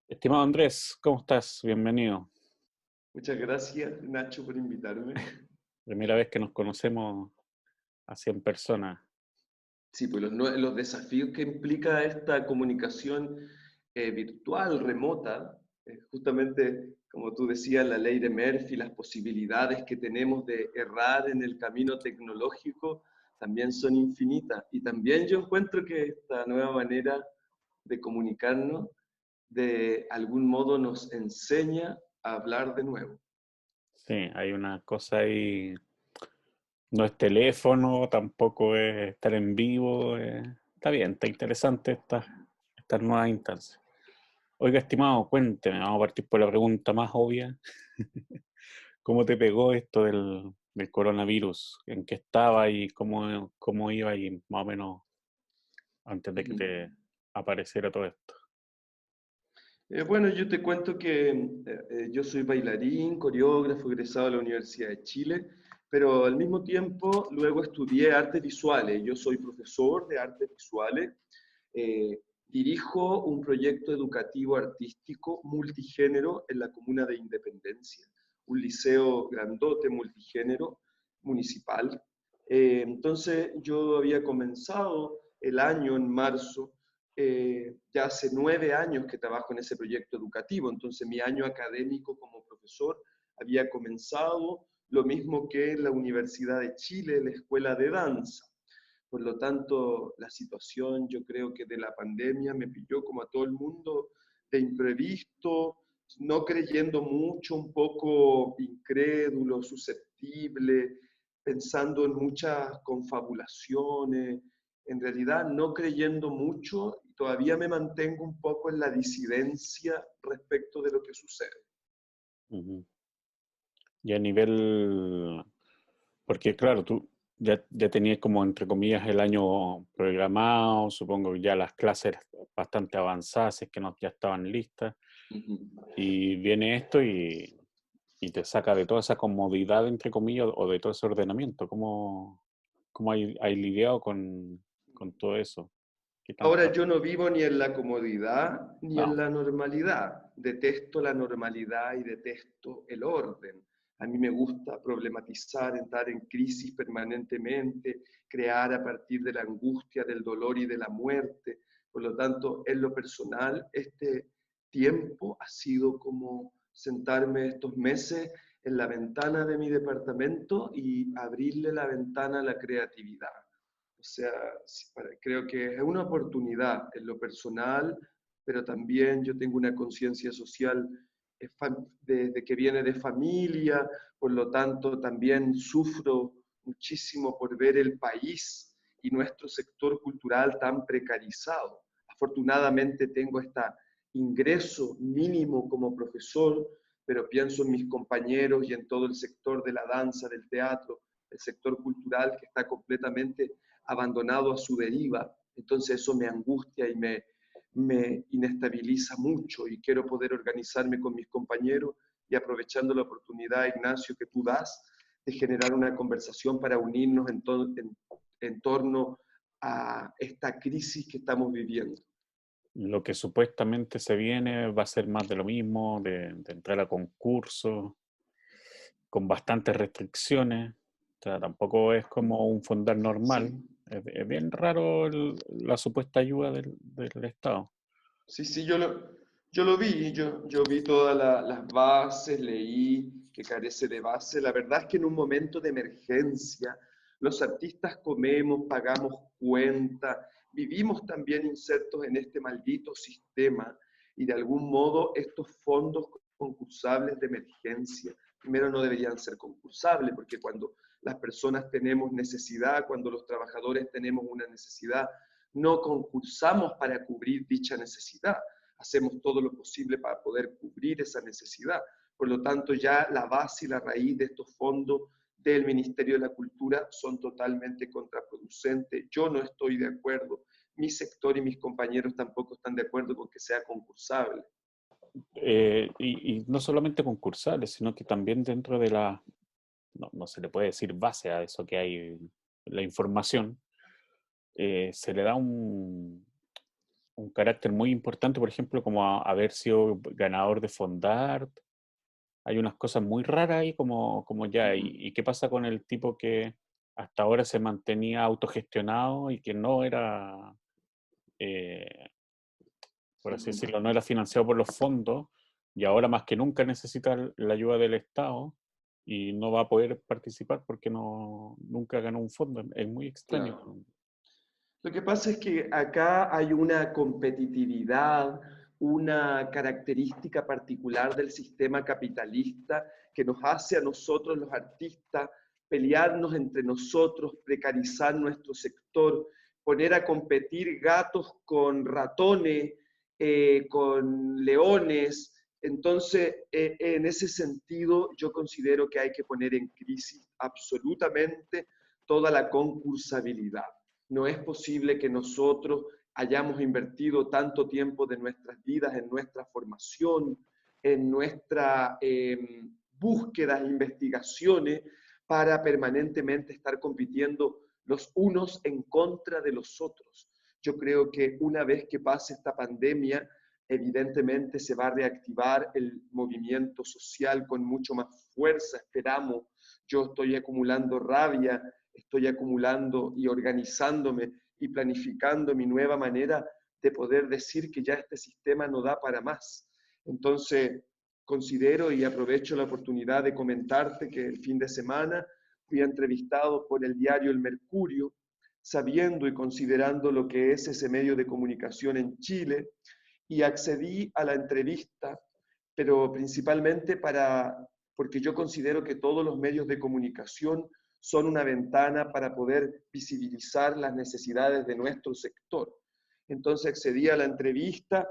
Estimado Andrés, ¿cómo estás? Bienvenido. Muchas gracias, Nacho, por invitarme. Primera vez que nos conocemos así en persona. Sí, pues los desafíos que implica esta comunicación virtual, remota, justamente como tú decías, la ley de Murphy, las posibilidades que tenemos de errar en el camino tecnológico también son infinitas. Y también yo encuentro que esta nueva manera de comunicarnos de algún modo nos enseña a hablar de nuevo. Sí, hay una cosa ahí, no es teléfono, tampoco es estar en vivo. Está bien, está interesante estas nuevas instancias. Oiga, estimado, cuénteme, vamos a partir por la pregunta más obvia. ¿Cómo te pegó esto del coronavirus? ¿En qué estaba y cómo iba y más o menos antes de que Ujú. te apareciera todo esto? Bueno, yo te cuento que yo soy bailarín, coreógrafo, egresado de la Universidad de Chile, pero al mismo tiempo luego estudié artes visuales. Yo soy profesor de artes visuales, dirijo un proyecto educativo artístico multigénero en la comuna de Independencia, un liceo grandote multigénero municipal. Entonces yo había comenzado el año en marzo, ya hace 9 años que trabajo en ese proyecto educativo, entonces mi año académico como profesor había comenzado lo mismo que en la Universidad de Chile, la Escuela de Danza. Por lo tanto, la situación, yo creo que de la pandemia me pilló como a todo el mundo de imprevisto, no creyendo mucho, un poco incrédulo, susceptible, pensando en muchas confabulaciones, en realidad no creyendo mucho y todavía me mantengo un poco en la disidencia respecto de lo que sucede. Ujú. Y a nivel, porque claro, tú ya tenías como entre comillas el año programado, supongo que ya las clases bastante avanzadas, si es que no ya estaban listas, Ujú. y viene esto y te saca de toda esa comodidad, entre comillas, o de todo ese ordenamiento. ¿Cómo hay lidiado con todo eso? ¿Qué Ahora tanta? yo no vivo ni en la comodidad ni en No. la normalidad. Detesto la normalidad y detesto el orden. A mí me gusta problematizar, entrar en crisis permanentemente, crear a partir de la angustia, del dolor y de la muerte. Por lo tanto, en lo personal, este tiempo ha sido como sentarme estos meses en la ventana de mi departamento y abrirle la ventana a la creatividad. O sea, creo que es una oportunidad en lo personal, pero también yo tengo una conciencia social de que viene de familia, por lo tanto también sufro muchísimo por ver el país y nuestro sector cultural tan precarizado. Afortunadamente tengo este ingreso mínimo como profesor, pero pienso en mis compañeros y en todo el sector de la danza, del teatro, el sector cultural que está completamente abandonado a su deriva. Entonces eso me angustia y me inestabiliza mucho y quiero poder organizarme con mis compañeros y aprovechando la oportunidad, Ignacio, que tú das de generar una conversación para unirnos en torno a esta crisis que estamos viviendo. Lo que supuestamente se viene va a ser más de lo mismo, de entrar a concursos, con bastantes restricciones. O sea, tampoco es como un fondar normal. Sí, Es bien raro la supuesta ayuda del Estado. sí, sí, yo lo vi, yo vi todas las bases, leí que carece de base. La verdad es que en un momento de emergencia, los artistas comemos, pagamos cuenta, vivimos también insertos en este maldito sistema y de algún modo estos fondos concursables de emergencia, primero no deberían ser concursables, porque cuando las personas tenemos necesidad, cuando los trabajadores tenemos una necesidad, no concursamos para cubrir dicha necesidad, hacemos todo lo posible para poder cubrir esa necesidad. Por lo tanto, ya la base y la raíz de estos fondos del Ministerio de la Cultura son totalmente contraproducentes. Yo no estoy de acuerdo. Mi sector y mis compañeros tampoco están de acuerdo con que sea concursable. Y no solamente concursales, sino que también dentro de no se le puede decir base a eso que hay, la información, se le da un carácter muy importante, por ejemplo, como haber sido ganador de Fondart. Hay unas cosas muy raras ahí como ya, ¿y qué pasa con el tipo que hasta ahora se mantenía autogestionado y que no era, eh, por así decirlo, no era financiado por los fondos y ahora más que nunca necesita la ayuda del Estado y no va a poder participar porque nunca ganó un fondo? Es muy extraño. Claro. Lo que pasa es que acá hay una competitividad, una característica particular del sistema capitalista que nos hace a nosotros los artistas pelearnos entre nosotros, precarizar nuestro sector, poner a competir gatos con ratones, con leones. Entonces, en ese sentido, yo considero que hay que poner en crisis absolutamente toda la concursabilidad. No es posible que nosotros hayamos invertido tanto tiempo de nuestras vidas en nuestra formación, en nuestra búsquedas e investigaciones para permanentemente estar compitiendo los unos en contra de los otros. Yo creo que una vez que pase esta pandemia, evidentemente se va a reactivar el movimiento social con mucho más fuerza, esperamos. Yo estoy acumulando rabia, estoy acumulando y organizándome y planificando mi nueva manera de poder decir que ya este sistema no da para más. Entonces, considero y aprovecho la oportunidad de comentarte que el fin de semana fui entrevistado por el diario El Mercurio, sabiendo y considerando lo que es ese medio de comunicación en Chile, y accedí a la entrevista, pero principalmente porque yo considero que todos los medios de comunicación son una ventana para poder visibilizar las necesidades de nuestro sector. Entonces accedí a la entrevista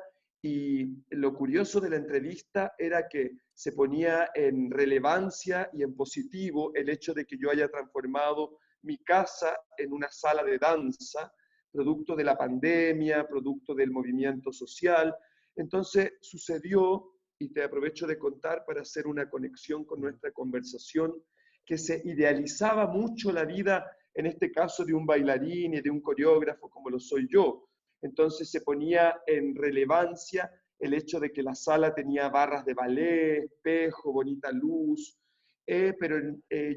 y lo curioso de la entrevista era que se ponía en relevancia y en positivo el hecho de que yo haya transformado mi casa en una sala de danza, producto de la pandemia, producto del movimiento social. Entonces sucedió, y te aprovecho de contar para hacer una conexión con nuestra conversación, que se idealizaba mucho la vida, en este caso de un bailarín y de un coreógrafo como lo soy yo. Entonces se ponía en relevancia el hecho de que la sala tenía barras de ballet, espejo, bonita luz, pero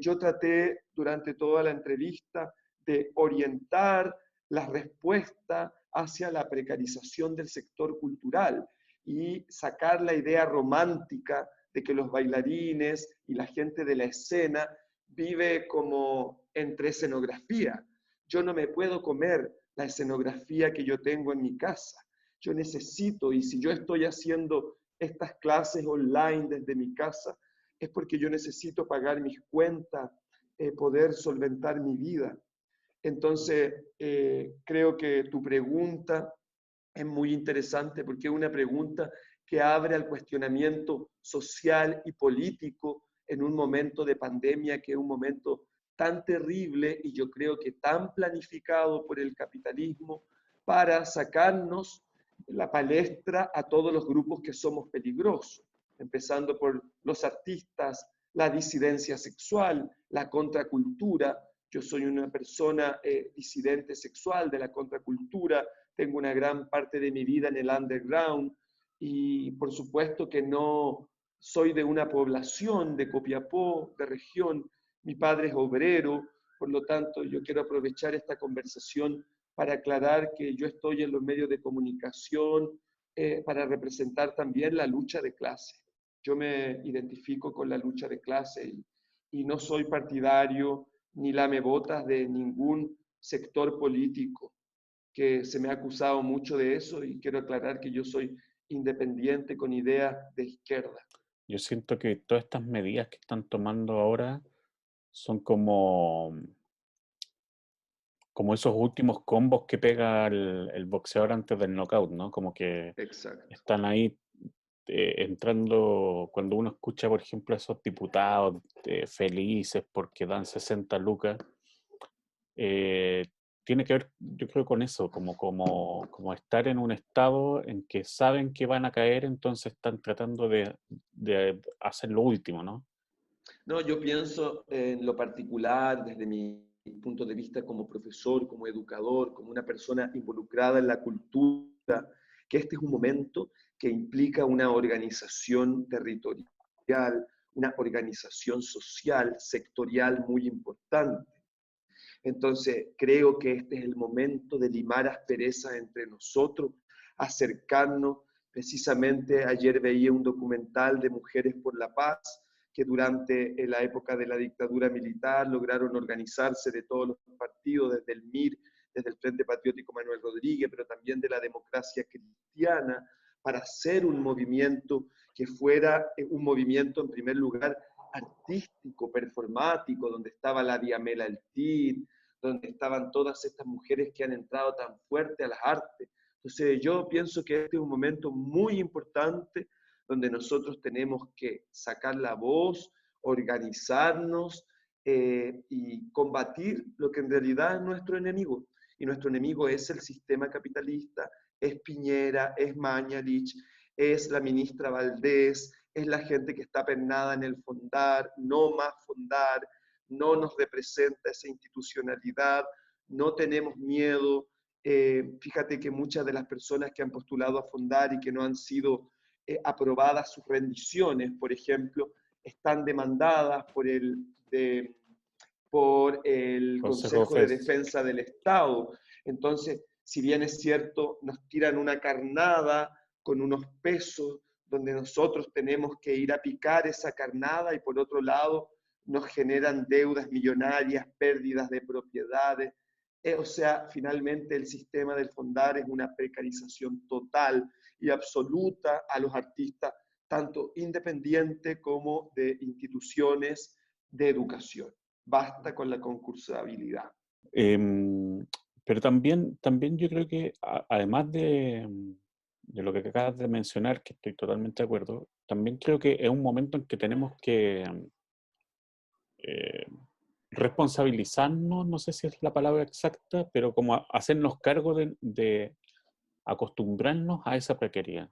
yo traté durante toda la entrevista de orientar la respuesta hacia la precarización del sector cultural y sacar la idea romántica de que los bailarines y la gente de la escena vive como entre escenografía. Yo no me puedo comer la escenografía que yo tengo en mi casa. Yo necesito, y si yo estoy haciendo estas clases online desde mi casa, es porque yo necesito pagar mis cuentas, poder solventar mi vida. Entonces, creo que tu pregunta es muy interesante porque es una pregunta que abre al cuestionamiento social y político en un momento de pandemia que es un momento tan terrible y yo creo que tan planificado por el capitalismo para sacarnos la palestra a todos los grupos que somos peligrosos, empezando por los artistas, la disidencia sexual, la contracultura. Yo soy una persona disidente sexual de la contracultura, tengo una gran parte de mi vida en el underground y por supuesto que no soy de una población de Copiapó, de región, mi padre es obrero, por lo tanto yo quiero aprovechar esta conversación para aclarar que yo estoy en los medios de comunicación para representar también la lucha de clase. Yo me identifico con la lucha de clase y no soy partidario ni lamebotas de ningún sector político, que se me ha acusado mucho de eso y quiero aclarar que yo soy independiente con ideas de izquierda. Yo siento que todas estas medidas que están tomando ahora son como esos últimos combos que pega el boxeador antes del knockout, ¿no? Como que Exacto. están ahí entrando, cuando uno escucha, por ejemplo, a esos diputados felices porque dan 60 lucas, eh, tiene que ver, yo creo, con eso, como estar en un estado en que saben que van a caer, entonces están tratando de hacer lo último, ¿no? No, yo pienso en lo particular desde mi punto de vista como profesor, como educador, como una persona involucrada en la cultura. que este es un momento que implica una organización territorial, una organización social, sectorial muy importante. Entonces, creo que este es el momento de limar asperezas entre nosotros, acercarnos. Precisamente ayer veía un documental de Mujeres por la Paz, que durante la época de la dictadura militar lograron organizarse de todos los partidos, desde el MIR, desde el Frente Patriótico Manuel Rodríguez, pero también de la democracia cristiana, para hacer un movimiento que fuera un movimiento, en primer lugar, artístico, performático, donde estaba la Diamela El Tid, donde estaban todas estas mujeres que han entrado tan fuerte a las artes. Entonces yo pienso que este es un momento muy importante donde nosotros tenemos que sacar la voz, organizarnos y combatir lo que en realidad es nuestro enemigo. Y nuestro enemigo es el sistema capitalista, es Piñera, es Mañalich, es la ministra Valdés, es la gente que está pernada en el fondar, no más fondar, no nos representa esa institucionalidad, no tenemos miedo. Fíjate que muchas de las personas que han postulado a fondar y que no han sido aprobadas sus rendiciones, por ejemplo, están demandadas por el Consejo Consejo de FES. Defensa del Estado. Entonces, si bien es cierto, nos tiran una carnada con unos pesos donde nosotros tenemos que ir a picar esa carnada y por otro lado nos generan deudas millonarias, pérdidas de propiedades. O sea, finalmente el sistema del fondar es una precarización total y absoluta a los artistas, tanto independientes como de instituciones de educación. Basta con la concursabilidad. Em, pero también yo creo que, además de lo que acabas de mencionar, que estoy totalmente de acuerdo, también creo que es un momento en que tenemos que eh, responsabilizarnos, no sé si es la palabra exacta, pero como hacernos cargo de acostumbrarnos a esa precariedad.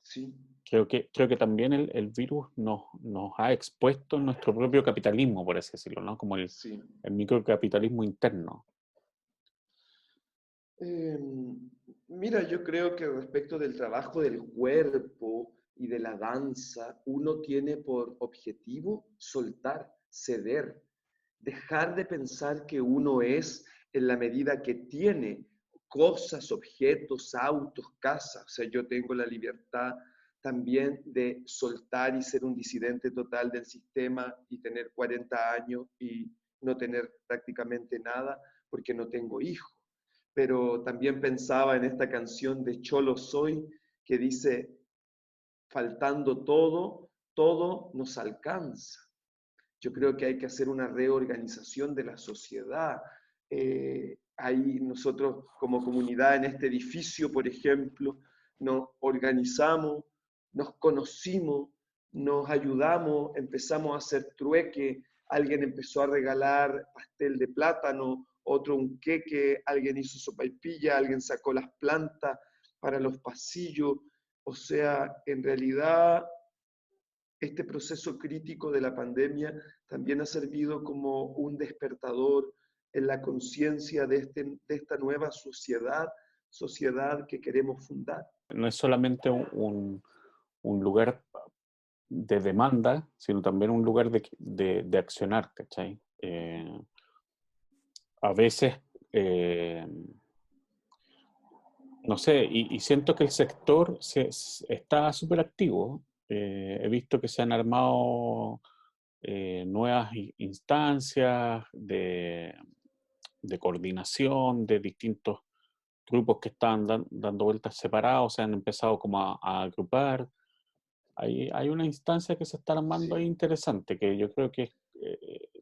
Sí, Creo que también el virus nos ha expuesto nuestro propio capitalismo, por así decirlo, ¿no? Como sí. el microcapitalismo interno. Eh, Mira, yo creo que respecto del trabajo del cuerpo y de la danza, uno tiene por objetivo soltar, ceder, dejar de pensar que uno es en la medida que tiene cosas, objetos, autos, casas. O sea, yo tengo la libertad también de soltar y ser un disidente total del sistema y tener 40 años y no tener prácticamente nada porque no tengo hijos. Pero también pensaba en esta canción de Cholo Soy que dice, faltando todo, todo nos alcanza. Yo creo que hay que hacer una reorganización de la sociedad. Ahí nosotros como comunidad en este edificio, por ejemplo, nos organizamos, nos conocimos, nos ayudamos, empezamos a hacer trueque, alguien empezó a regalar pastel de plátano, otro un queque, alguien hizo sopaipilla, alguien sacó las plantas para los pasillos. O sea, en realidad este proceso crítico de la pandemia también ha servido como un despertador en la conciencia de esta nueva sociedad que queremos fundar. No es solamente un lugar de demanda, sino también un lugar de accionar, ¿cachai? A veces, eh, no sé, y siento que el sector está súper activo. He visto que se han armado nuevas instancias de coordinación de distintos grupos que estaban dando vueltas separados, se han empezado como a agrupar. Hay una instancia que se está armando ahí Sí, interesante, que yo creo que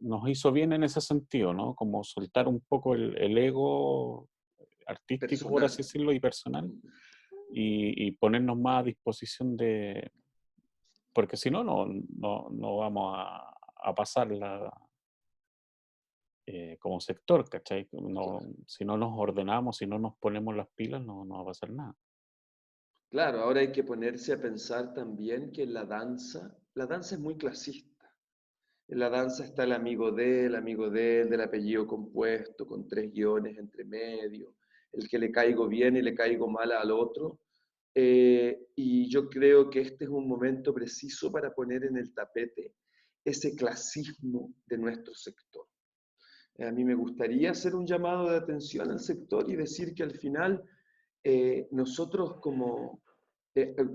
nos hizo bien en ese sentido, ¿no? Como soltar un poco el ego artístico, por así personal. decirlo, y personal, y ponernos más a disposición porque si no, no vamos a pasarla como sector, ¿cachai? No, si no nos ordenamos, si no nos ponemos las pilas, no va a pasar nada. Claro, ahora hay que ponerse a pensar también que la danza es muy clasista. En la danza está el amigo de él, del apellido compuesto, con 3 guiones entre medio. el que le caigo bien y le caigo mal al otro. Y yo creo que este es un momento preciso para poner en el tapete ese clasismo de nuestro sector. A mí me gustaría hacer un llamado de atención al sector y decir que al final nosotros como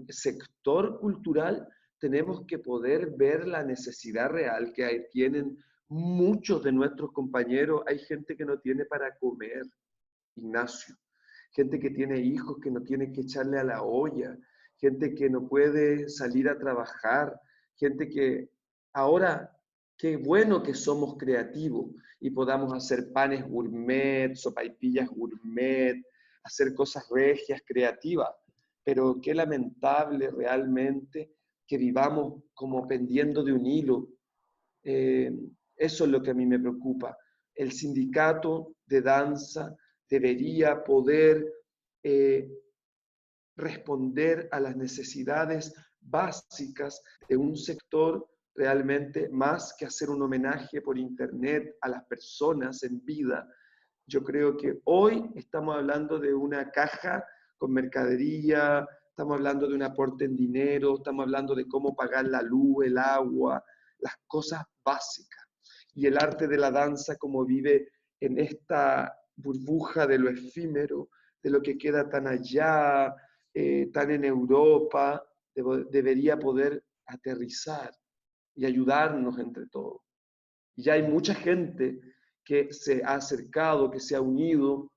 sector cultural tenemos que poder ver la necesidad real que tienen muchos de nuestros compañeros. Hay gente que no tiene para comer, Ignacio, gente que tiene hijos que no tiene que echarle a la olla, gente que no puede salir a trabajar, gente que ahora, qué bueno que somos creativos y podamos hacer panes gourmet, sopaipillas gourmet, hacer cosas regias, creativas, pero qué lamentable realmente que vivamos como pendiendo de un hilo. Eh, Eso es lo que a mí me preocupa. El sindicato de danza debería poder eh, responder a las necesidades básicas de un sector realmente más que hacer un homenaje por internet a las personas en vida. Yo creo que hoy estamos hablando de una caja con mercadería, estamos hablando de un aporte en dinero, estamos hablando de cómo pagar la luz, el agua, las cosas básicas. Y el arte de la danza como vive en esta burbuja de lo efímero, de lo que queda tan allá, tan en Europa, debería poder aterrizar y ayudarnos entre todos. Y ya hay mucha gente que se ha acercado, que se ha unido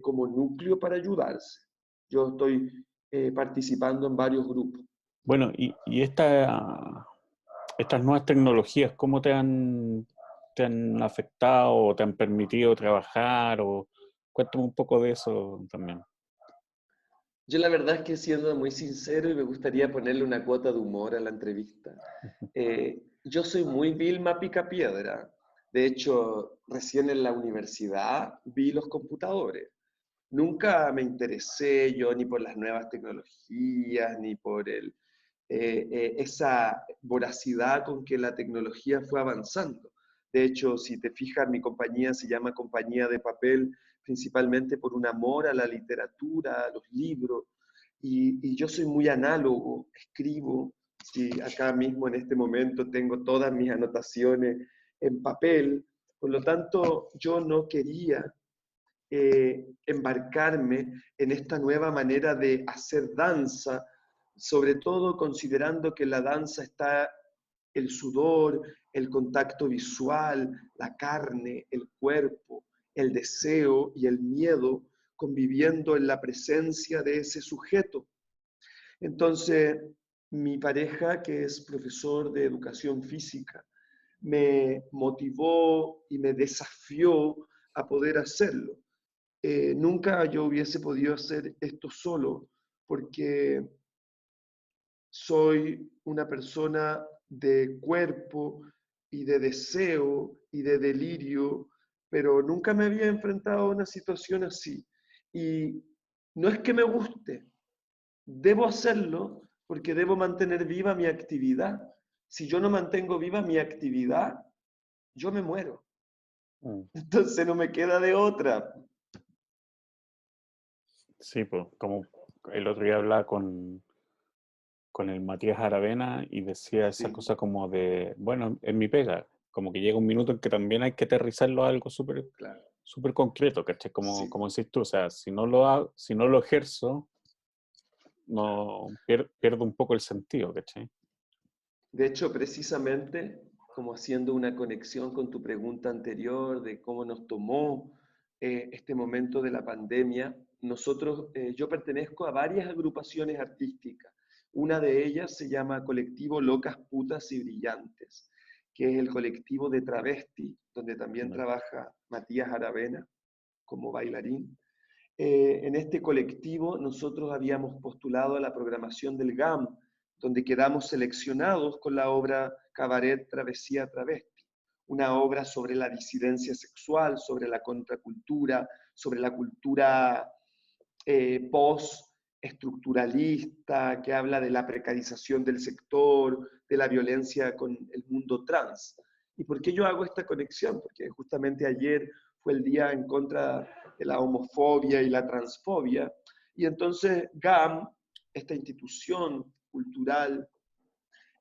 como núcleo para ayudarse. Yo estoy participando en varios grupos. Bueno, y estas nuevas tecnologías, ¿cómo te han afectado o te han permitido trabajar? O cuéntame un poco de eso también. Yo la verdad es que siendo muy sincero y me gustaría ponerle una cuota de humor a la entrevista, yo soy muy Vilma Picapiedra. De hecho, recién en la universidad vi los computadores. Nunca me interesé yo ni por las nuevas tecnologías, ni por esa voracidad con que la tecnología fue avanzando. De hecho, si te fijas, mi compañía se llama Compañía de Papel principalmente por un amor a la literatura, a los libros, y yo soy muy análogo, escribo, si acá mismo en este momento tengo todas mis anotaciones en papel, por lo tanto yo no quería embarcarme en esta nueva manera de hacer danza, sobre todo considerando que la danza está el sudor, el contacto visual, la carne, el cuerpo, el deseo y el miedo conviviendo en la presencia de ese sujeto. Entonces, mi pareja, que es profesor de educación física, me motivó y me desafió a poder hacerlo. Nunca yo hubiese podido hacer esto solo, porque soy una persona de cuerpo y de deseo y de delirio, pero nunca me había enfrentado a una situación así. Y no es que me guste, debo hacerlo porque debo mantener viva mi actividad. Si yo no mantengo viva mi actividad, yo me muero. Mm. Entonces no me queda de otra. Sí, pues como el otro día hablaba con el Matías Aravena y decía esa Sí, cosa como de, bueno, en mi pega, como que llega un minuto en que también hay que aterrizarlo a algo claro. súper concreto, ¿cachai? Como, Sí. como decís tú, o sea, si no lo ejerzo, no pierdo un poco el sentido, ¿cachai? De hecho, precisamente, como haciendo una conexión con tu pregunta anterior de cómo nos tomó este momento de la pandemia, yo pertenezco a varias agrupaciones artísticas. Una de ellas se llama Colectivo Locas, Putas y Brillantes, que es el colectivo de travesti, donde también No. trabaja Matías Aravena como bailarín. En este colectivo nosotros habíamos postulado a la programación del GAM, donde quedamos seleccionados con la obra Cabaret Travesía Travesti, una obra sobre la disidencia sexual, sobre la contracultura, sobre la cultura post-estructuralista, que habla de la precarización del sector, de la violencia con el mundo trans. ¿Y por qué yo hago esta conexión? Porque justamente ayer fue el día en contra de la homofobia y la transfobia. Y entonces GAM, esta institución cultural,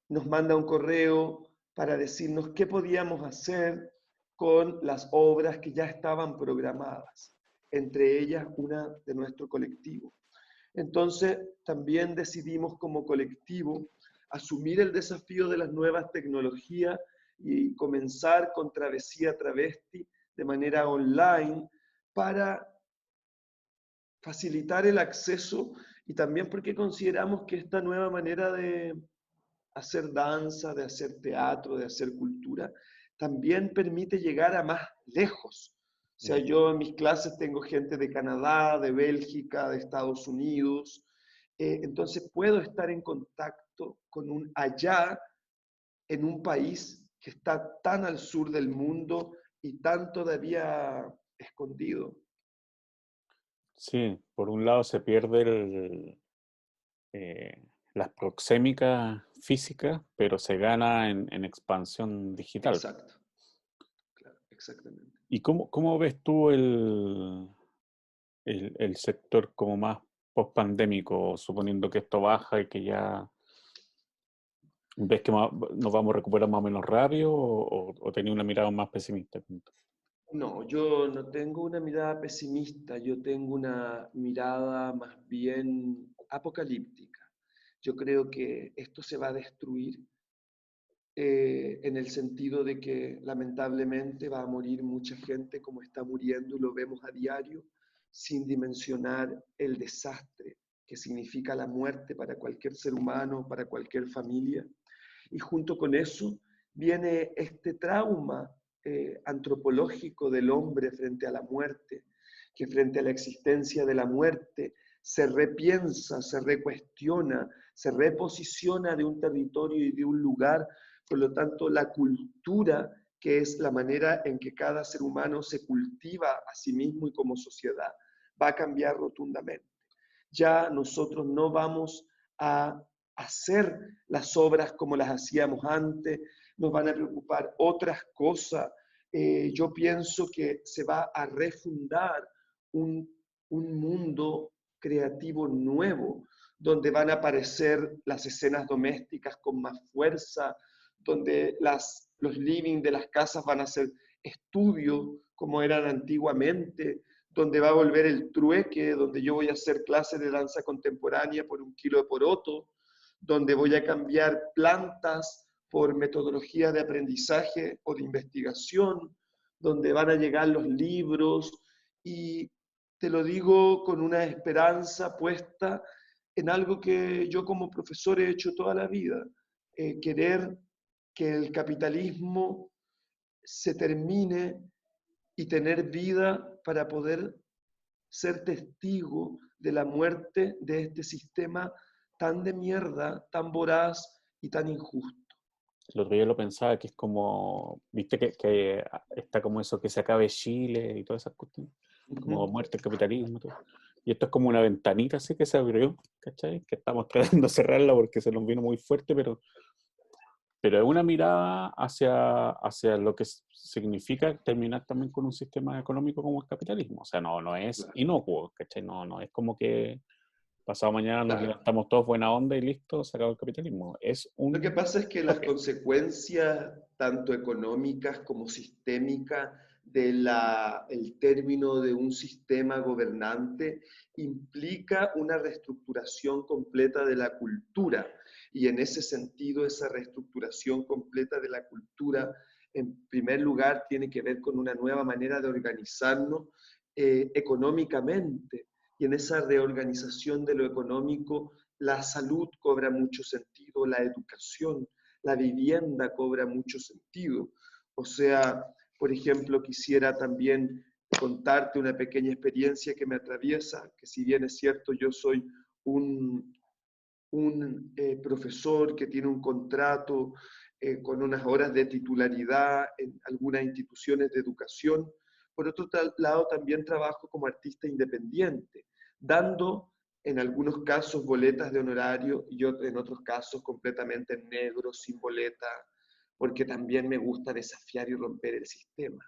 nos manda un correo para decirnos qué podíamos hacer con las obras que ya estaban programadas, entre ellas una de nuestro colectivo. Entonces, también decidimos como colectivo asumir el desafío de las nuevas tecnologías y comenzar con Travesía Travesti de manera online para facilitar el acceso y también porque consideramos que esta nueva manera de hacer danza, de hacer teatro, de hacer cultura, también permite llegar a más lejos. O sea, yo en mis clases tengo gente de Canadá, de Bélgica, de Estados Unidos, entonces puedo estar en contacto con un allá en un país que está tan al sur del mundo y tan todavía escondido. Sí, por un lado se pierde las proxémicas físicas, pero se gana en expansión digital. Exacto, claro, exactamente. ¿Y cómo ves tú el sector como más post-pandémico, suponiendo que esto baja y que ya ves que nos vamos a recuperar más o menos rápido o tenés una mirada más pesimista? No, yo no tengo una mirada pesimista, yo tengo una mirada más bien apocalíptica. Yo creo que esto se va a destruir en el sentido de que lamentablemente va a morir mucha gente como está muriendo y lo vemos a diario, sin dimensionar el desastre que significa la muerte para cualquier ser humano, para cualquier familia. Y junto con eso viene este trauma antropológico del hombre frente a la muerte, que frente a la existencia de la muerte se repiensa, se recuestiona, se reposiciona de un territorio y de un lugar. Por lo tanto, la cultura, que es la manera en que cada ser humano se cultiva a sí mismo y como sociedad, va a cambiar rotundamente. Ya nosotros no vamos a hacer las obras como las hacíamos antes, nos van a preocupar otras cosas. Yo pienso que se va a refundar un, un mundo creativo nuevo, donde van a aparecer las escenas domésticas con más fuerza, donde los living de las casas van a ser estudios como eran antiguamente, donde va a volver el trueque, donde yo voy a hacer clases de danza contemporánea por 1 kilo de poroto, donde voy a cambiar plantas por metodologías de aprendizaje o de investigación, donde van a llegar los libros y te lo digo con una esperanza puesta en algo que yo como profesor he hecho toda la vida, querer que el capitalismo se termine y tener vida para poder ser testigo de la muerte de este sistema tan de mierda, tan voraz y tan injusto. El otro día lo pensaba que es como, viste que está como eso, que se acabe Chile y todas esas cuestiones, como Ujú. muerte el capitalismo. Todo. Y esto es como una ventanita así que se abrió, ¿cachai? Que estamos tratando de cerrarla porque se nos vino muy fuerte, pero es una mirada hacia lo que significa terminar también con un sistema económico como el capitalismo. O sea, no es Claro, inocuo, ¿cachai? No es como que pasado mañana nos claro. levantamos todos buena onda y listo, se acabó el capitalismo. Es Lo que un pasa es que las toque. consecuencias, tanto económicas como sistémicas, del término de un sistema gobernante implica una reestructuración completa de la cultura. Y en ese sentido, esa reestructuración completa de la cultura, en primer lugar, tiene que ver con una nueva manera de organizarnos económicamente. Y en esa reorganización de lo económico, la salud cobra mucho sentido, la educación, la vivienda cobra mucho sentido. O sea, por ejemplo, quisiera también contarte una pequeña experiencia que me atraviesa, que si bien es cierto, yo soy un profesor que tiene un contrato con unas horas de titularidad en algunas instituciones de educación. Por otro lado, también trabajo como artista independiente, dando en algunos casos boletas de honorario y en otros casos completamente en negro, sin boleta, porque también me gusta desafiar y romper el sistema.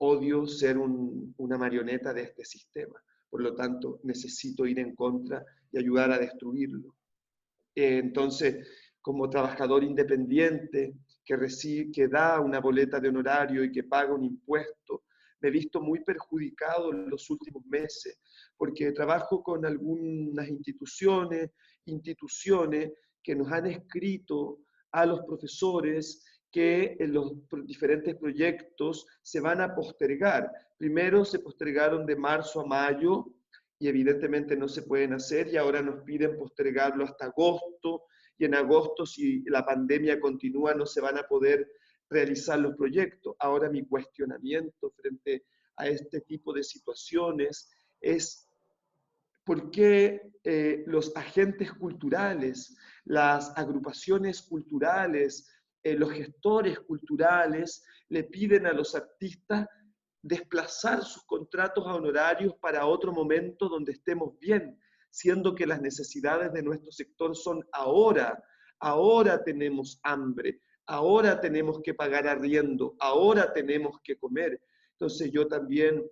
odio ser una marioneta de este sistema. Por lo tanto, necesito ir en contra y ayudar a destruirlo. Entonces, como trabajador independiente que da una boleta de honorario y que paga un impuesto, me he visto muy perjudicado en los últimos meses, porque trabajo con algunas instituciones que nos han escrito a los profesores que en los diferentes proyectos se van a postergar. Primero se postergaron de marzo a mayo y evidentemente no se pueden hacer y ahora nos piden postergarlo hasta agosto y en agosto si la pandemia continúa no se van a poder realizar los proyectos. Ahora mi cuestionamiento frente a este tipo de situaciones es por qué los agentes culturales, las agrupaciones culturales, los gestores culturales le piden a los artistas desplazar sus contratos a honorarios para otro momento donde estemos bien, siendo que las necesidades de nuestro sector son ahora. Ahora tenemos hambre, ahora tenemos que pagar arriendo, ahora tenemos que comer. Entonces yo también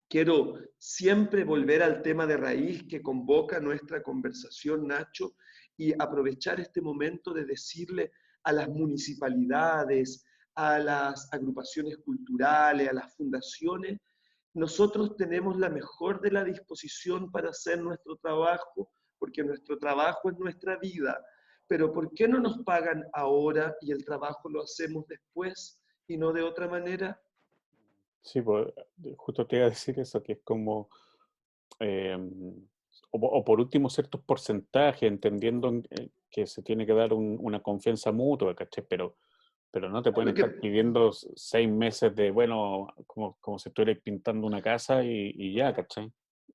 quiero siempre volver al tema de raíz que convoca nuestra conversación, Nacho, y aprovechar este momento de decirle a las municipalidades, a las agrupaciones culturales, a las fundaciones, nosotros tenemos la mejor de la disposición para hacer nuestro trabajo, porque nuestro trabajo es nuestra vida, pero ¿por qué no nos pagan ahora y el trabajo lo hacemos después y no de otra manera? Sí, pues, justo te iba a decir eso, que es como, eh, o por último, ciertos porcentajes, entendiendo que se tiene que dar una confianza mutua, ¿cachai? Pero no te pueden Lo que, estar pidiendo 6 meses de, bueno, como si estuvieras pintando una casa y ya, ¿cachai?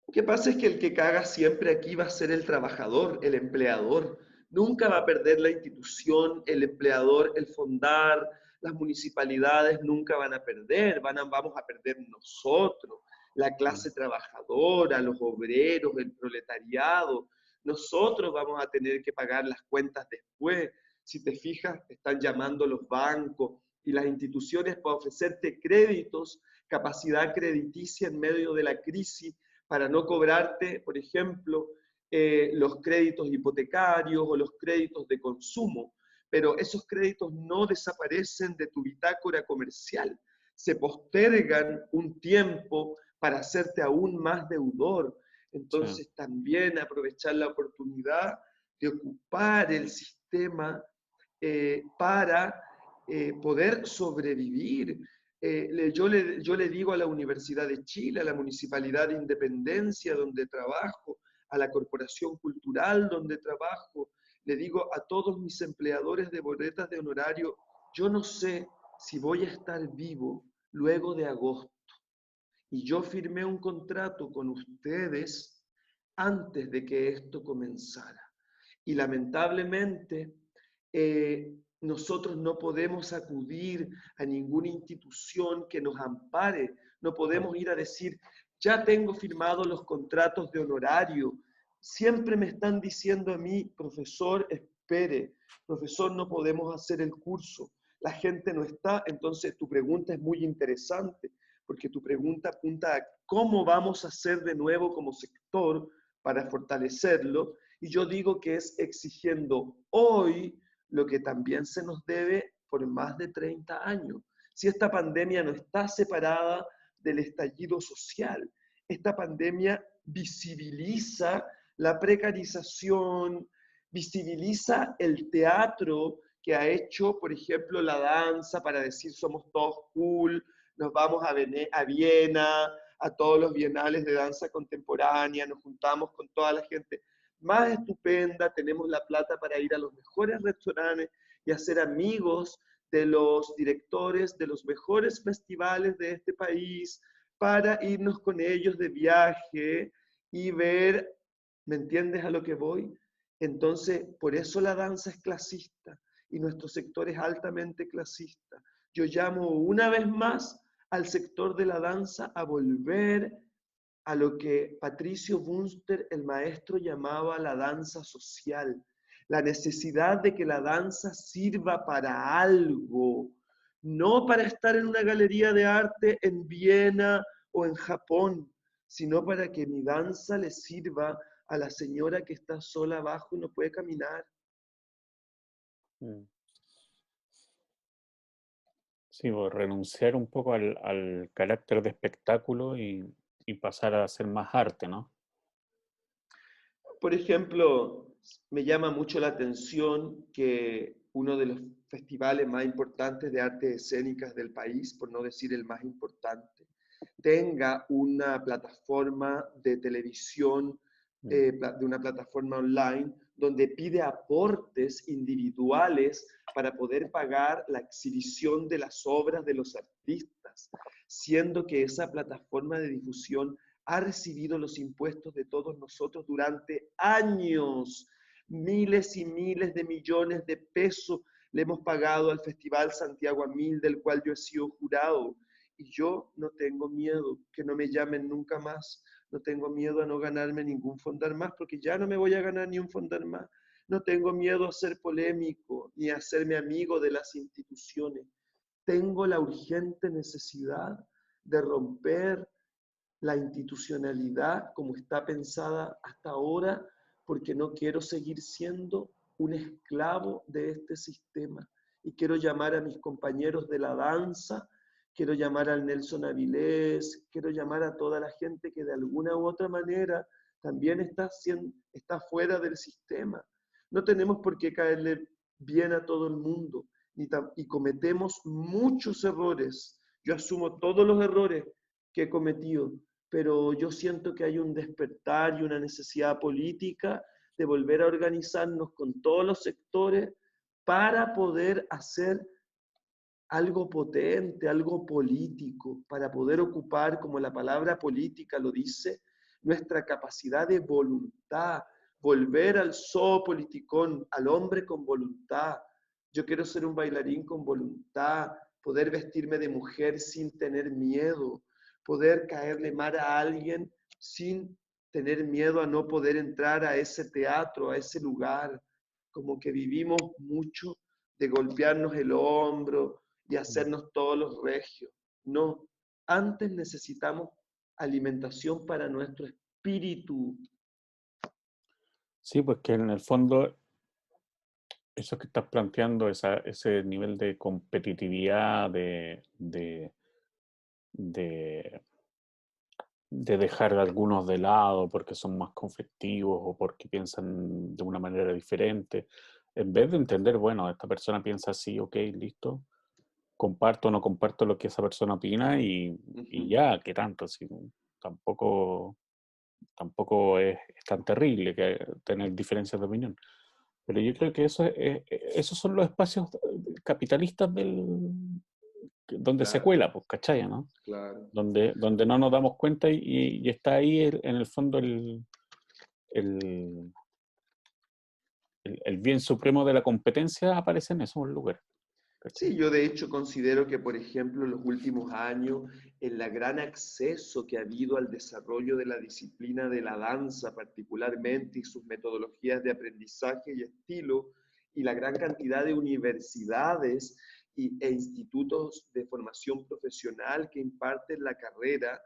Lo que pasa es que el que caga siempre aquí va a ser el trabajador, el empleador. Nunca va a perder la institución, el empleador, el fondar, las municipalidades nunca van a perder, vamos a perder nosotros, la Mm. clase trabajadora, los obreros, el proletariado. Nosotros vamos a tener que pagar las cuentas después. Si te fijas, están llamando los bancos y las instituciones para ofrecerte créditos, capacidad crediticia en medio de la crisis para no cobrarte, por ejemplo, los créditos hipotecarios o los créditos de consumo. Pero esos créditos no desaparecen de tu bitácora comercial, se postergan un tiempo para hacerte aún más deudor. Sí, Entonces también aprovechar la oportunidad de ocupar el sistema para poder sobrevivir. Yo le digo a la Universidad de Chile, a la Municipalidad de Independencia donde trabajo, a la Corporación Cultural donde trabajo, le digo a todos mis empleadores de boletas de honorario, yo no sé si voy a estar vivo luego de agosto. Y yo firmé un contrato con ustedes antes de que esto comenzara. Y lamentablemente nosotros no podemos acudir a ninguna institución que nos ampare. No claro. podemos ir a decir, ya tengo firmados los contratos de honorario. Siempre me están diciendo a mí, profesor, espere, profesor, no podemos hacer el curso. La gente no está, entonces tu pregunta es muy interesante, porque tu pregunta apunta a cómo vamos a hacer de nuevo como sector para fortalecerlo, y yo digo que es exigiendo hoy lo que también se nos debe por más de 30 años. Si esta pandemia no está separada del estallido social, esta pandemia visibiliza la precarización, visibiliza el teatro que ha hecho, por ejemplo, la danza para decir somos todos cool, nos vamos a Viena, a todos los bienales de danza contemporánea, nos juntamos con toda la gente más estupenda, tenemos la plata para ir a los mejores restaurantes y hacer amigos de los directores de los mejores festivales de este país, para irnos con ellos de viaje y ver, ¿me entiendes a lo que voy? Entonces, por eso la danza es clasista y nuestro sector es altamente clasista. Yo llamo una vez más al sector de la danza a volver a lo que Patricio Bunster, el maestro, llamaba la danza social, la necesidad de que la danza sirva para algo, no para estar en una galería de arte en Viena o en Japón, sino para que mi danza le sirva a la señora que está sola abajo y no puede caminar. Mm. Sí, pues, renunciar un poco al carácter de espectáculo y pasar a hacer más arte, ¿no? Por ejemplo, me llama mucho la atención que uno de los festivales más importantes de artes escénicas del país, por no decir el más importante, tenga una plataforma de televisión, Mm. de una plataforma online, donde pide aportes individuales para poder pagar la exhibición de las obras de los artistas, siendo que esa plataforma de difusión ha recibido los impuestos de todos nosotros durante años. Miles y miles de millones de pesos le hemos pagado al Festival Santiago a Mil, del cual yo he sido jurado. Y yo no tengo miedo que no me llamen nunca más. No tengo miedo a no ganarme ningún fondar más, porque ya no me voy a ganar ni un fondar más. No tengo miedo a ser polémico, ni a hacerme amigo de las instituciones. Tengo la urgente necesidad de romper la institucionalidad como está pensada hasta ahora, porque no quiero seguir siendo un esclavo de este sistema. Y quiero llamar a mis compañeros de la danza, quiero llamar al Nelson Avilés, quiero llamar a toda la gente que de alguna u otra manera también está fuera del sistema. No tenemos por qué caerle bien a todo el mundo y cometemos muchos errores. Yo asumo todos los errores que he cometido, pero yo siento que hay un despertar y una necesidad política de volver a organizarnos con todos los sectores para poder hacer algo potente, algo político, para poder ocupar, como la palabra política lo dice, nuestra capacidad de voluntad, volver al politicón, al hombre con voluntad. Yo quiero ser un bailarín con voluntad, poder vestirme de mujer sin tener miedo, poder caerle mal a alguien sin tener miedo a no poder entrar a ese teatro, a ese lugar, como que vivimos mucho de golpearnos el hombro y Mm. hacernos todos los regios. No, antes necesitamos alimentación para nuestro espíritu. Sí, pues que en el fondo eso que estás planteando, ese nivel de competitividad, de, de dejar a algunos de lado porque son más conflictivos o porque piensan de una manera diferente, en vez de entender, bueno, esta persona piensa así, ok, listo, comparto o no comparto lo que esa persona opina y Ujú. ya, qué tanto, así, tampoco, tampoco es tan terrible que tener diferencias de opinión. Pero yo creo que esos son los espacios capitalistas donde se Claro, cuela, pues, ¿cachai, no? claro. Donde no nos damos cuenta y está ahí en el fondo el, el bien supremo de la competencia aparece en esos lugares, ¿cachai? Sí, yo de hecho considero que, por ejemplo, en los últimos años, el gran acceso que ha habido al desarrollo de la disciplina de la danza particularmente y sus metodologías de aprendizaje y estilo, y la gran cantidad de universidades e institutos de formación profesional que imparten la carrera,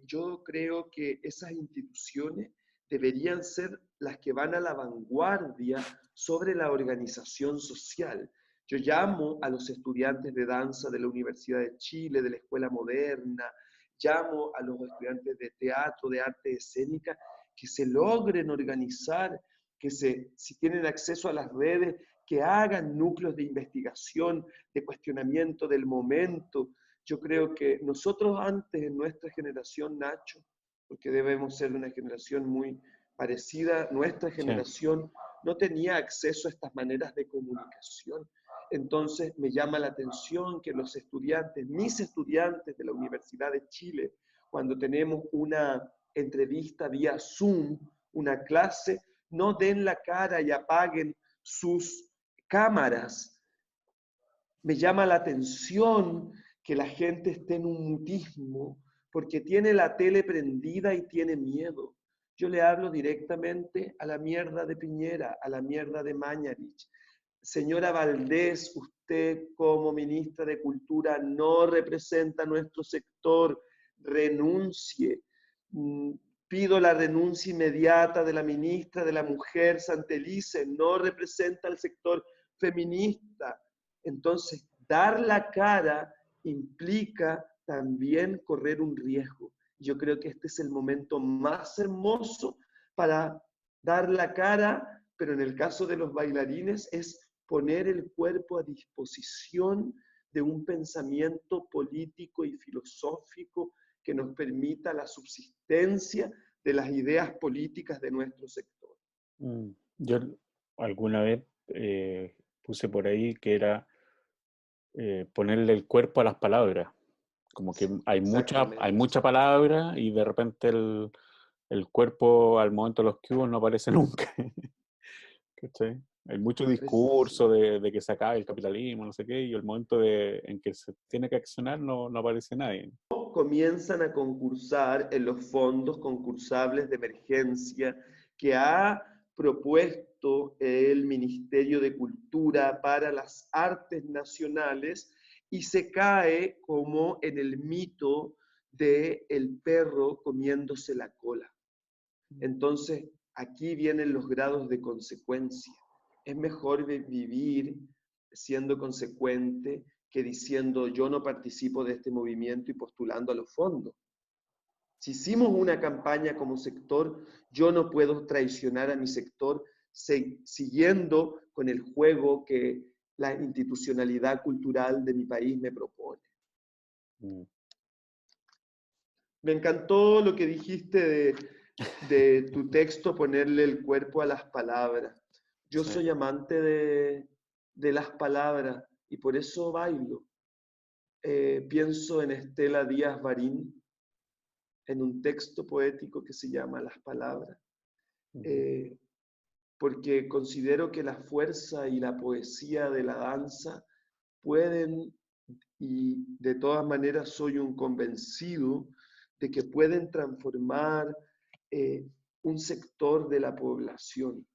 yo creo que esas instituciones deberían ser las que van a la vanguardia sobre la organización social. Yo llamo a los estudiantes de danza de la Universidad de Chile, de la Escuela Moderna, llamo a los estudiantes de teatro, de arte escénica, que se logren organizar, si tienen acceso a las redes, que hagan núcleos de investigación, de cuestionamiento del momento. Yo creo que nosotros antes, en nuestra generación, Nacho, porque debemos ser de una generación muy parecida, nuestra Sí, generación no tenía acceso a estas maneras de comunicación. Entonces me llama la atención que los estudiantes, mis estudiantes de la Universidad de Chile, cuando tenemos una entrevista vía Zoom, una clase, no den la cara y apaguen sus cámaras. Me llama la atención que la gente esté en un mutismo porque tiene la tele prendida y tiene miedo. Yo le hablo directamente a la mierda de Piñera, a la mierda de Mañarich. Señora Valdés, usted como ministra de Cultura no representa a nuestro sector, renuncie. Pido la renuncia inmediata de la ministra de la Mujer, Santelice, no representa al sector feminista. Entonces, dar la cara implica también correr un riesgo. Yo creo que este es el momento más hermoso para dar la cara, pero en el caso de los bailarines es poner el cuerpo a disposición de un pensamiento político y filosófico que nos permita la subsistencia de las ideas políticas de nuestro sector. Yo alguna vez puse por ahí que era ponerle el cuerpo a las palabras. Como que hay Exactamente. mucha palabra y de repente el cuerpo al momento de los cubos no aparece nunca. ¿Cachai? Hay mucho discurso de que se acabe el capitalismo, no sé qué, y el momento en que se tiene que accionar no aparece nadie. Comienzan a concursar en los fondos concursables de emergencia que ha propuesto el Ministerio de Cultura para las Artes Nacionales y se cae como en el mito de el perro comiéndose la cola. Entonces, aquí vienen los grados de consecuencia. Es mejor vivir siendo consecuente que diciendo yo no participo de este movimiento y postulando a los fondos. Si hicimos una campaña como sector, yo no puedo traicionar a mi sector siguiendo con el juego que la institucionalidad cultural de mi país me propone. Mm. Me encantó lo que dijiste de tu texto, ponerle el cuerpo a las palabras. Yo Sí. soy amante de las palabras y por eso bailo. Pienso en Estela Díaz Barín, en un texto poético que se llama Las Palabras, eh, porque considero que la fuerza y la poesía de la danza pueden, y de todas maneras soy un convencido de que pueden transformar un sector de la población.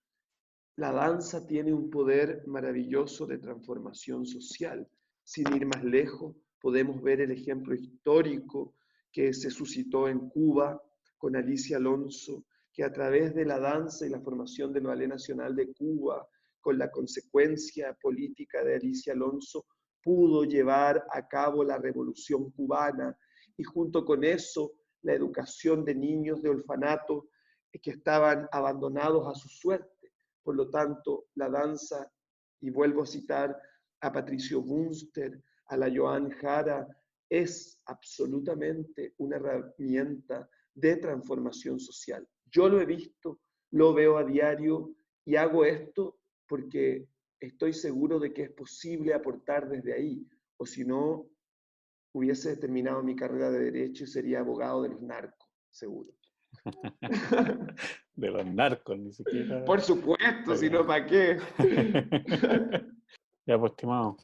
La danza tiene un poder maravilloso de transformación social. Sin ir más lejos, podemos ver el ejemplo histórico que se suscitó en Cuba con Alicia Alonso, que a través de la danza y la formación del Ballet Nacional de Cuba, con la consecuencia política de Alicia Alonso, pudo llevar a cabo la revolución cubana y junto con eso la educación de niños de orfanato que estaban abandonados a su suerte. Por lo tanto, la danza, y vuelvo a citar a Patricio Bunster, a la Joan Jara, es absolutamente una herramienta de transformación social. Yo lo he visto, lo veo a diario y hago esto porque estoy seguro de que es posible aportar desde ahí, o si no, hubiese terminado mi carrera de Derecho y sería abogado de los narcos, seguro. De los narcos, ni siquiera. Por supuesto, Está si no, bien. ¿para qué? Ya, pues, estimado,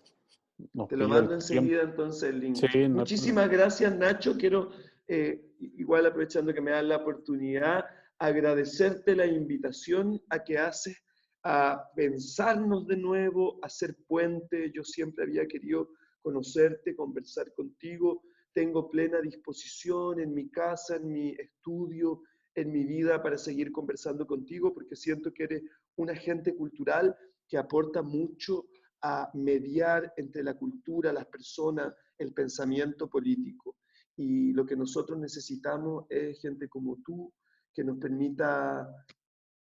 nos Te lo pilló el mando tiempo. enseguida entonces el Sí, link. no hay problema. Muchísimas gracias, Nacho. Quiero, igual aprovechando que me das la oportunidad, agradecerte la invitación a que haces a pensarnos de nuevo, a hacer puente. Yo siempre había querido conocerte, conversar contigo. Tengo plena disposición en mi casa, en mi estudio, en mi vida para seguir conversando contigo, porque siento que eres un agente cultural que aporta mucho a mediar entre la cultura, las personas, el pensamiento político. Y lo que nosotros necesitamos es gente como tú que nos permita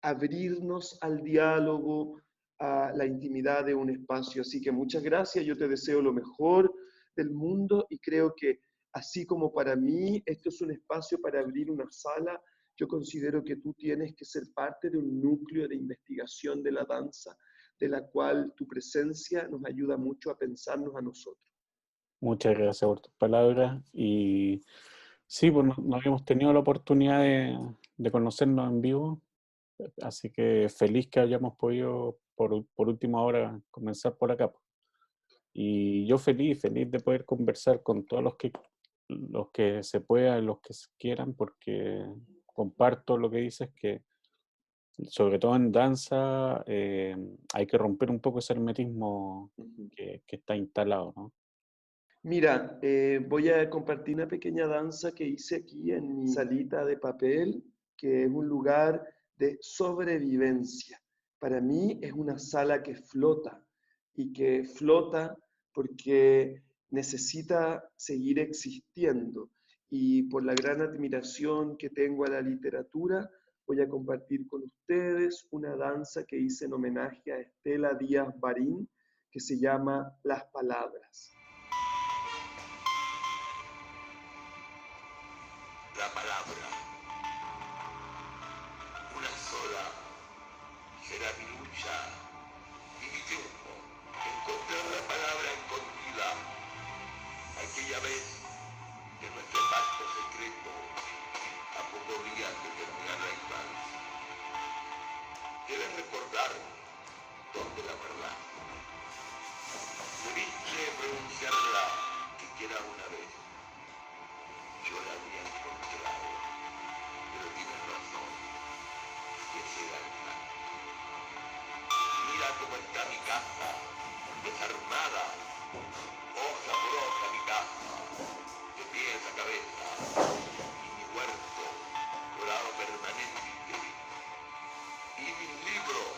abrirnos al diálogo, a la intimidad de un espacio. Así que muchas gracias, yo te deseo lo mejor del mundo y creo que así como para mí esto es un espacio para abrir una sala, yo considero que tú tienes que ser parte de un núcleo de investigación de la danza, de la cual tu presencia nos ayuda mucho a pensarnos a nosotros. Muchas gracias por tus palabras. Y sí, pues no habíamos tenido la oportunidad de conocernos en vivo, así que feliz que hayamos podido, por última hora, comenzar por acá. Y yo feliz de poder conversar con todos los que se puedan, los que quieran, porque comparto lo que dices, que sobre todo en danza, hay que romper un poco ese hermetismo Ujú. que está instalado, ¿no? Mira, voy a compartir una pequeña danza que hice aquí en mi salita de papel, que es un lugar de sobrevivencia. Para mí es una sala que flota y que flota porque necesita seguir existiendo. Y por la gran admiración que tengo a la literatura, voy a compartir con ustedes una danza que hice en homenaje a Estela Díaz Barín, que se llama Las Palabras. La palabra, una sola, será mi lucha y mi triunfo. Encontrar la palabra escondida, aquella vez de nuestro pacto secreto, a pocos días de terminar la infancia. Debes recordar dónde la verdad. Debiste pronunciarla siquiera una vez. Yo la había encontrado, pero tienes razón, ese era el plan. Mira cómo está mi casa, desarmada, hoja por hoja mi casa, de pies a cabeza, y mi huerto, dorado permanente, y mis libros,